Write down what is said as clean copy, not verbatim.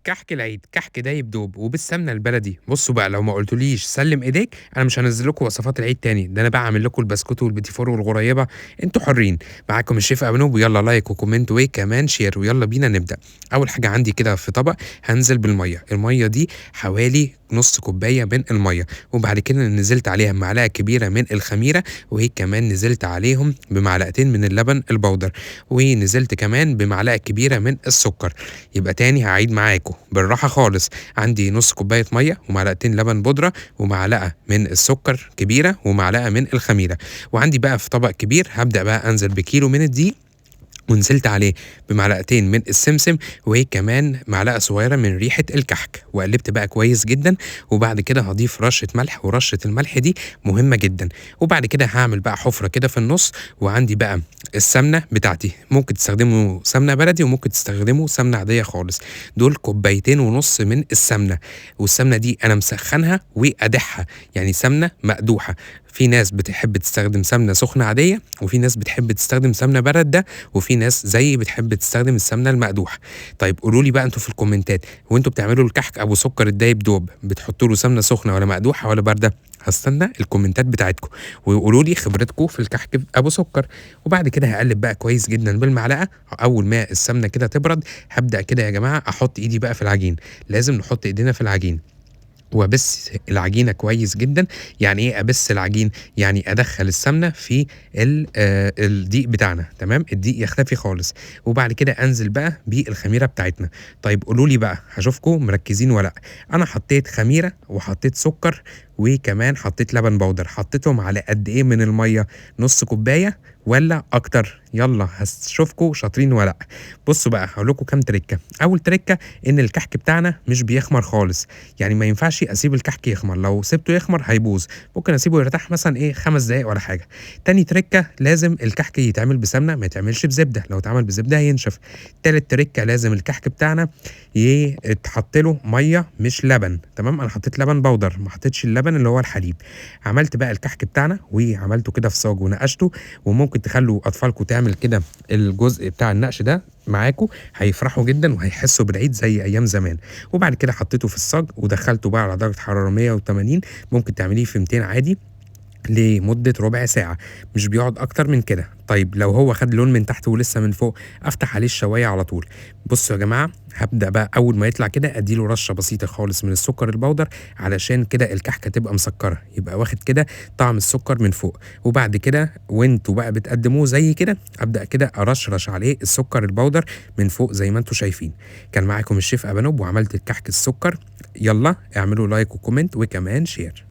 كحك العيد، كحك دايب دوب وبالسمنة البلدي. بُصّوا بقى لو ما قلتوليش سلِّم إيديك، أنا مش هانزّل لكم وصفات العيد تاني، ده أنا بقى عامل لكم البسكوت والبيتي فور والغريبة، أنتم حرّين. معاكم الشيف أبانوب ويالّا لايك وكومنت وكمان شير ويالّا بينا نبدأ. أول حاجة عندي كده في طبق هانزل بالمَيّة، المَيّة دي حوالي نُص كوباية من المَيّة، وبعد كده نزلت عليها بمعلقة كبيرة من الخميرة، وكمان نزلت عليهم بمعلقتين من اللبن البودر، ونزلت كمان بمعلقة كبيرة من السكر. يبقى تاني هاعيد معاكم بالراحة خالص، عندي نُص كوباية مَيّة ومعلقتين لبن بودرة ومعلقة من السكر كبيرة ومعلقة من الخميرة، وعندي بقى في طبق كبير هابدأ بقى أنزل بكيلو من الدقيق ونزلت عليه بمعلقتين من السمسم وكمان معلقة صغيرة من ريحة الكحك، وقلبت بقى كويس جدًا، وبعد كده هاضيف رشة ملح، ورشة الملح دي مهمة جدًا، وبعد كده هاعمل بقى حفرة كده في النُص، وعندي بقى السمنة بتاعتي، ممكن تستخدموا سمنة بلدي وممكن تستخدموا سمنة عادية خالص، دول كوبايتين ونُص من السمنة، والسمنة دي أنا مسخّنها وقادحها، يعني سمنة مقدوحة. في ناس بتحب تستخدم سمنة سخنة عادية، وفي ناس بتحب تستخدم سمنة باردة، وفي ناس زيي بتحب تستخدم السمنة المقدوحة. طيب قولوا لي بقى أنتم في الكومنتات، هو أنتم بتعملوا الكحك أبو سكر الدايب دوب بتحطوا له سمنة سخنة والّا مقدوحة والّا باردة؟ هاستنى الكومنتات بتاعتكم، وقولوا لي خبرتكم في الكحك أبو سكر، وبعد كده هاقلب بقى كويس جدًا بالمعلقة، أول ما السمنة كده تبرد هابدأ كده يا جماعة أحط إيدي بقى في العجين، لازم نحط إيدينا في العجين. وأبِس العجينة كويس جدًا، يعني إيه أبِس العجين؟ يعني أدخّل السمنة في الدقيق بتاعنا تمام، الدقيق يختفي خالص، وبعد كده أنزل بقى بالخميرة بتاعتنا. طيب قولوا لي بقى هاشوفكم مركّزين والّا لأ، أنا حطيت خميرة وحطيت سكر وكمان حطيت لبن بودر، حطيتهم على قد إيه من المَيّة، نُص كوباية والّا أكتر؟ يالّا هاشوفكم شاطرين والّا لأ. بُصّوا بقى هاقول لكم كام ترِكّة، أول ترِكّة إن الكحك بتاعنا مش بيخمر خالص، يعني ما ينفعش أسيب الكحك يخمر، لو سِبته يخمر هيبوظ، ممكن أسيبه يرتاح مثلًا إيه 5 دقايق والّا حاجة. تاني ترِكّة لازم الكحك يتعمل بسمنة ما يتعملش بزبدة، لو اتعمل بزبدة هينشف. تالت ترِكّة لازم الكحك بتاعنا يتحط له مَيّة مش لبن، تمام، أنا حطيت لبن بودر ما حطيتش اللبن اللي هو الحليب. عملت بقى الكحك بتاعنا وعملته كده في صاج ونقشته، وممكن تخلّوا أطفالكم تعمل كده الجزء بتاع النقش ده معاكم، هيفرحوا جدًا وهيحسّوا بالعيد زي أيام زمان. وبعد كده حطيته في الصاج ودخّلته بقى على درجة حرارة 180، ممكن تعمليه في 200 عادي لمدة ربع ساعة، مش بيقعد أكتر من كده. طيب لو هو خد لون من تحت ولسه من فوق، أفتح عليه الشواية على طول. بُصّوا يا جماعة، هابدأ بقى أول ما يطلع كده أدّي له رشة بسيطة خالص من السكر البودر، علشان كده الكحكة تبقى مسكّرة، يبقى واخد كده طعم السكر من فوق. وبعد كده وأنتم بقى بتقدّموه زي كده، أبدأ كده أرشرش عليه السكر البودر من فوق زي ما أنتم شايفين. كان معاكم الشيف أبانوب وعملت الكحك السكر. يالّا اعملوا لايك وكومنت وكمان شير.